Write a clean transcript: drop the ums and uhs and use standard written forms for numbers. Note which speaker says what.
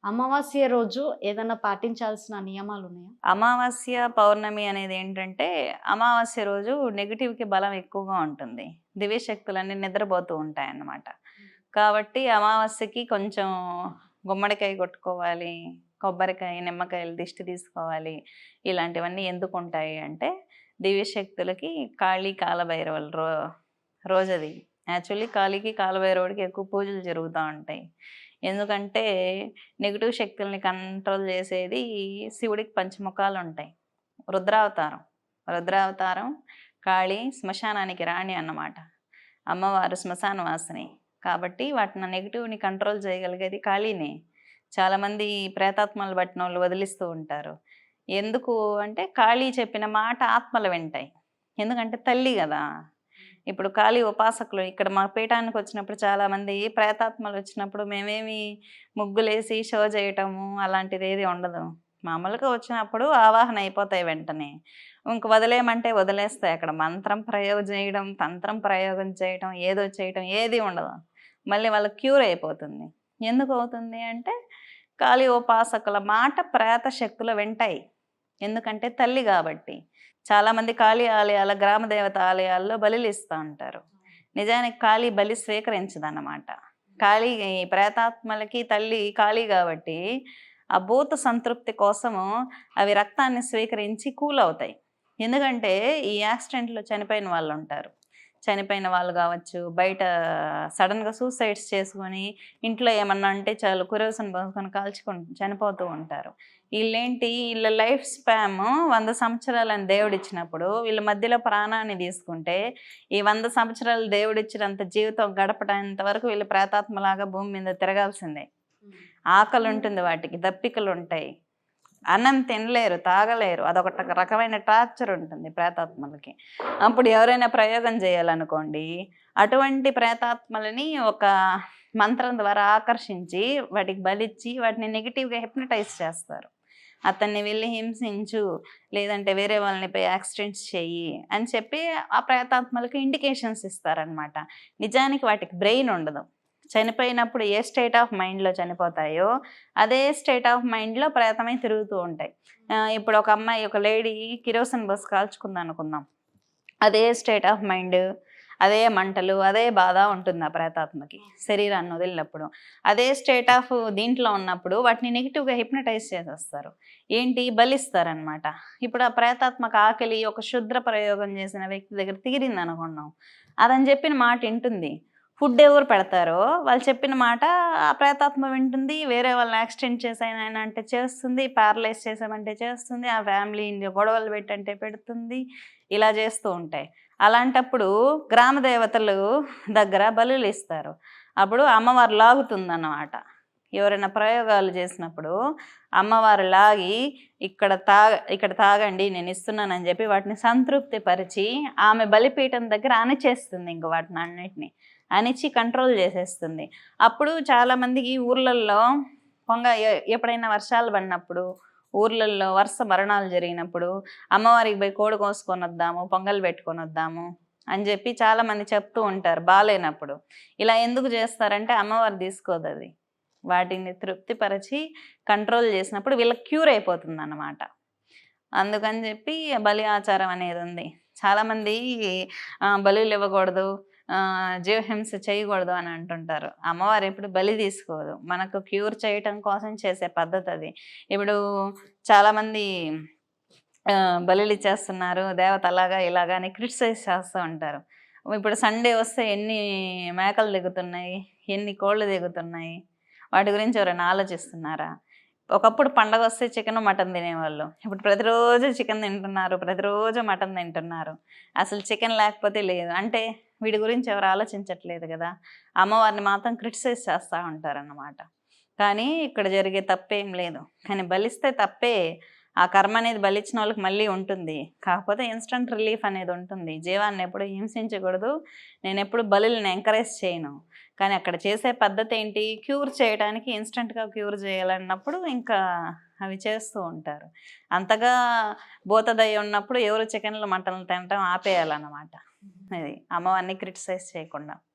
Speaker 1: అమావాస్య రోజు ఏదన్నా పాటించాల్సిన నియమాలున్నాయా?
Speaker 2: అమావాస్య, పౌర్ణమి అనేది ఏంటంటే, అమావాస్య రోజు నెగెటివ్‌కి బలం ఎక్కువగా ఉంటుంది. దివ్యశక్తులన్నీ నిద్రపోతూ ఉంటాయన్నమాట. కాబట్టి అమావాస్యకి కొంచెం గుమ్మడికాయ కొట్టుకోవాలి, కొబ్బరికాయ, నిమ్మకాయలు దిష్టి తీసుకోవాలి. ఇలాంటివన్నీ ఎందుకుంటాయి అంటే, దివ్యశక్తులకి కాళీ, కాలభైరవుల రోజది. యాక్చువల్లీ కాళీకి, కాలభైరవుడికి ఎక్కువ పూజలు జరుగుతా ఉంటాయి. ఎందుకంటే నెగెటివ్ శక్తుల్ని కంట్రోల్ చేసేది శివుడికి పంచముఖాలుంటాయి. రుద్రావతారం. రుద్రావతారం కాళి శ్మశానానికి రాణి అన్నమాట. అమ్మవారు శ్మశానవాసిని. కాబట్టి వాటిని నెగెటివ్‌ని కంట్రోల్ చేయగలిగేది కాళీనే. చాలామంది ప్రేతాత్మలు పట్టినోళ్ళు వదిలిస్తూ ఉంటారు. ఎందుకు అంటే కాళీ చెప్పిన మాట ఆత్మలు వింటాయి. ఎందుకంటే తల్లి గదా! ఇప్పుడు కాళీ ఉపాసకులు ఇక్కడ మా పీఠానికి వచ్చినప్పుడు చాలామంది ప్రేతాత్మలు వచ్చినప్పుడు మేమేమి ముగ్గులేసి షో చేయటము అలాంటిది ఏది ఉండదు. మామూలుగా వచ్చినప్పుడు ఆవాహన అయిపోతాయి వెంటనే. ఇంక వదిలేయమంటే వదిలేస్తాయి. అక్కడ మంత్రం ప్రయోగం చేయడం, తంత్రం ప్రయోగం చేయటం, ఏదో చేయటం ఏది ఉండదు. మళ్ళీ వాళ్ళకి క్యూర్ అయిపోతుంది. ఎందుకు అవుతుంది అంటే కాళీ ఉపాసకుల మాట ప్రేత శక్తులు వింటాయి. ఎందుకంటే తల్లి కాబట్టి. చాలామంది కాళీ ఆలయాల గ్రామ దేవత ఆలయాల్లో బలులు ఇస్తూ ఉంటారు. నిజానికి కాళీ బలి స్వీకరించదన్నమాట. కాళీ ప్రేతాత్మలకి తల్లి కాళీ కాబట్టి ఆ భూత సంతృప్తి కోసము అవి రక్తాన్ని స్వీకరించి కూల్ అవుతాయి. ఎందుకంటే ఈ యాక్సిడెంట్లో చనిపోయిన వాళ్ళు ఉంటారు. చనిపోయిన వాళ్ళు కావచ్చు, బయట సడన్గా సూసైడ్స్ చేసుకొని ఇంట్లో ఏమన్నా అంటే చాలు కురోసన పోసుకొని చనిపోతూ ఉంటారు. వీళ్ళ లైఫ్ స్పామ్ 100 సంవత్సరాలని దేవుడిచ్చినప్పుడు వీళ్ళ మధ్యలో ప్రాణాన్ని తీసుకుంటే ఈ 100 సంవత్సరాలు దేవుడిచ్చినంత జీవితం గడపడంత వరకు వీళ్ళు ప్రేతాత్మలాగా భూమి మీద తిరగాల్సిందే. ఆకలి ఉంటుంది, వాటికి దప్పికలు ఉంటాయి, అన్నం తినలేరు, తాగలేరు. అదొక రకమైన టార్చర్ ఉంటుంది ప్రేతాత్మలకి. అప్పుడు ఎవరైనా ప్రయోగం చేయాలనుకోండి, అటువంటి ప్రేతాత్మలని ఒక మంత్రం ద్వారా ఆకర్షించి వాటికి బలిచ్చి వాటిని నెగిటివ్గా హిప్నటైజ్ చేస్తారు. అతన్ని వెళ్ళి హింసించు, లేదంటే వేరే వాళ్ళని పోయి యాక్సిడెంట్స్ చెయ్యి అని చెప్పి ఆ ప్రేతాత్మలకి ఇండికేషన్స్ ఇస్తారనమాట. నిజానికి వాటికి బ్రెయిన్ ఉండదు. చనిపోయినప్పుడు ఏ స్టేట్ ఆఫ్ మైండ్లో చనిపోతాయో అదే స్టేట్ ఆఫ్ మైండ్లో ప్రేతమై తిరుగుతూ ఉంటాయి. ఇప్పుడు ఒక అమ్మాయి, ఒక లేడీ కిరోసిన్ బస్ కాల్చుకుంది అనుకుందాం. అదే స్టేట్ ఆఫ్ మైండ్, అదే మంటలు, అదే బాధ ఉంటుంది ఆ ప్రేతాత్మకి శరీరాన్ని వదిలినప్పుడు. అదే స్టేట్ ఆఫ్ దీంట్లో ఉన్నప్పుడు వాటిని నెగిటివ్గా హిప్నటైజ్ చేసేస్తారు. ఏంటి బలిస్తారనమాట. ఇప్పుడు ఆ ప్రేతాత్మక ఆకలి ఒక శుద్ర ప్రయోగం చేసిన వ్యక్తి దగ్గర తీరింది అనుకున్నాం. అదని చెప్పిన మాట వింటుంది. ఫుడ్ ఎవరు పెడతారో వాళ్ళు చెప్పిన మాట ఆ ప్రేతాత్మ వింటుంది. వేరే వాళ్ళని యాక్సిడెంట్ చేసాయన అంటే చేస్తుంది, ప్యారలైజ్ చేసామంటే చేస్తుంది, ఆ ఫ్యామిలీ గొడవలు పెట్టంటే పెడుతుంది. ఇలా చేస్తూ ఉంటాయి. అలాంటప్పుడు గ్రామ దేవతలు దగ్గర బలులు ఇస్తారు. అప్పుడు అమ్మవారు లాగుతుందన్నమాట. ఎవరైనా ప్రయోగాలు చేసినప్పుడు అమ్మవారు లాగి ఇక్కడ తాగండి నేను ఇస్తున్నానని చెప్పి వాటిని సంతృప్తి పరిచి ఆమె బలిపీఠం దగ్గర అణిచేస్తుంది. ఇంక వాటిని అన్నిటిని అణిచి కంట్రోల్ చేసేస్తుంది. అప్పుడు చాలామందికి ఊర్లల్లో ఎప్పుడైనా వర్షాలు పడినప్పుడు, ఊర్లల్లో వరుస మరణాలు జరిగినప్పుడు అమ్మవారికి పోయి కోడి కోసుకొని వద్దాము, పొంగల్ పెట్టుకొని వద్దాము అని చెప్పి చాలామంది చెప్తూ ఉంటారు బాగాలేనప్పుడు. ఇలా ఎందుకు చేస్తారంటే అమ్మవారు తీసుకోదు అది. వాటిని తృప్తిపరిచి కంట్రోల్ చేసినప్పుడు వీళ్ళకి క్యూర్ అయిపోతుంది అన్నమాట. అందుకని చెప్పి బలి ఆచారం అనేది ఉంది. చాలామంది బలులు ఇవ్వకూడదు, జీవహింస చేయకూడదు అని అంటుంటారు. అమ్మవారు ఎప్పుడు బలి తీసుకోదు. మనకు క్యూర్ చేయటం కోసం చేసే పద్ధతి అది. ఇప్పుడు చాలామంది బలులు ఇచ్చేస్తున్నారు, దేవత అలాగా ఇలాగా అని క్రిటిసైజ్ చేస్తూ ఉంటారు. ఇప్పుడు సండే వస్తే ఎన్ని మేకలు దిగుతున్నాయి, ఎన్ని కోళ్ళు దిగుతున్నాయి, వాటి గురించి ఎవరైనా ఆలోచిస్తున్నారా? ఒకప్పుడు పండగ వస్తే చికెన్ మటన్ తినేవాళ్ళు. ఇప్పుడు ప్రతిరోజు చికెన్ తింటున్నారు, ప్రతిరోజు మటన్ తింటున్నారు. అసలు చికెన్ లేకపోతే లేదు. అంటే వీడి గురించి ఎవరు ఆలోచించట్లేదు కదా. అమ్మవారిని మాత్రం క్రిటిసైజ్ చేస్తూ ఉంటారన్నమాట. కానీ ఇక్కడ జరిగే తప్పేం లేదు. కానీ బలిస్తే తప్పే. ఆ కర్మ అనేది బలిచ్చిన వాళ్ళకి మళ్ళీ ఉంటుంది. కాకపోతే ఇన్స్టంట్ రిలీఫ్ అనేది ఉంటుంది. జీవాన్ని ఎప్పుడు హింసించకూడదు. నేను ఎప్పుడు బలుల్ని ఎంకరేజ్ చేయను. కానీ అక్కడ చేసే పద్ధతి ఏంటి, క్యూర్ చేయడానికి ఇన్స్టంట్గా క్యూర్ చేయాలన్నప్పుడు ఇంకా అవి చేస్తూ ఉంటారు. అంతగా భూతదయ ఉన్నప్పుడు ఎవరు చికెన్లు మటన్లు తినటం ఆపేయాలన్నమాట. అది అమ్మవారిని క్రిటిసైజ్ చేయకుండా.